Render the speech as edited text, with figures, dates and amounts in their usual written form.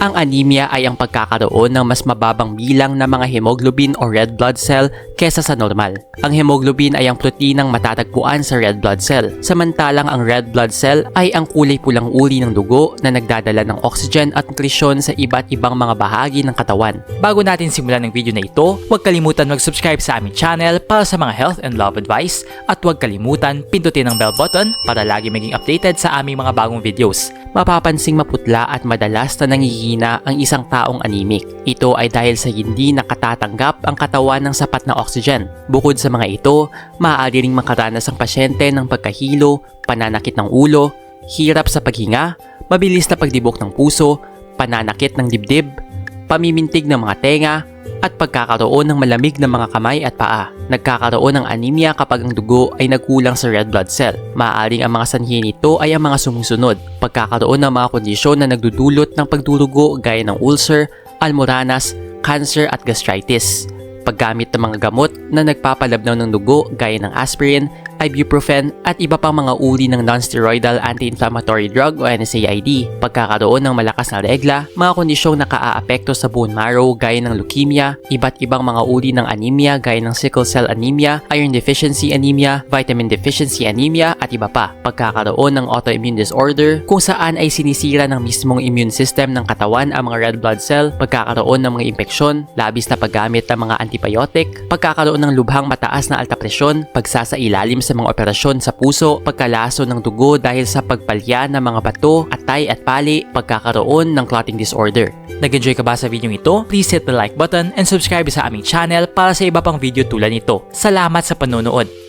Ang anemia ay ang pagkakaroon ng mas mababang bilang ng mga hemoglobin o red blood cell kesa sa normal. Ang hemoglobin ay ang proteinang matatagpuan sa red blood cell, samantalang ang red blood cell ay ang kulay pulang uri ng dugo na nagdadala ng oxygen at nutrisyon sa iba't ibang mga bahagi ng katawan. Bago natin simulan ng video na ito, huwag kalimutan mag-subscribe sa aming channel para sa mga health and love advice at huwag kalimutan pindutin ang bell button para lagi maging updated sa aming mga bagong videos. Mapapansing maputla at madalas na nangihina ang isang taong anemic. Ito ay dahil sa hindi nakatatanggap ang katawan ng sapat na oxygen. Bukod sa mga ito, maaari ring makaranas ang pasyente ng pagkahilo, pananakit ng ulo, hirap sa paghinga, mabilis na pagdibok ng puso, pananakit ng dibdib, pamimintig ng mga tenga, at pagkakaroon ng malamig na mga kamay at paa. Nagkakaroon ng anemia kapag ang dugo ay nagkulang sa red blood cell. Maaaring ang mga sanhi nito ay ang mga sumusunod. Pagkakaroon ng mga kondisyon na nagdudulot ng pagdurugo gaya ng ulcer, almoranas, cancer at gastritis. Paggamit ng mga gamot na nagpapalabnaw ng dugo gaya ng aspirin, ibuprofen at iba pang mga uri ng non-steroidal anti-inflammatory drug o NSAID. Pagkakaroon ng malakas na regla, mga kondisyong nakaaapekto sa bone marrow gaya ng leukemia, iba't ibang mga uri ng anemia gaya ng sickle cell anemia, iron deficiency anemia, vitamin deficiency anemia at iba pa. Pagkakaroon ng autoimmune disorder kung saan ay sinisira ng mismong immune system ng katawan ang mga red blood cell, pagkakaroon ng mga impeksyon, labis na paggamit ng mga antibiotic, pagkakaroon ng lubhang mataas na alta presyon, pagsasailalim sa mga operasyon sa puso, pagkalaso ng dugo dahil sa pagpalya ng mga bato, atay at pali, pagkakaroon ng clotting disorder. Nag-enjoy ka ba sa video ito? Please hit the like button and subscribe sa aming channel para sa iba pang video tulad nito. Salamat sa panonood!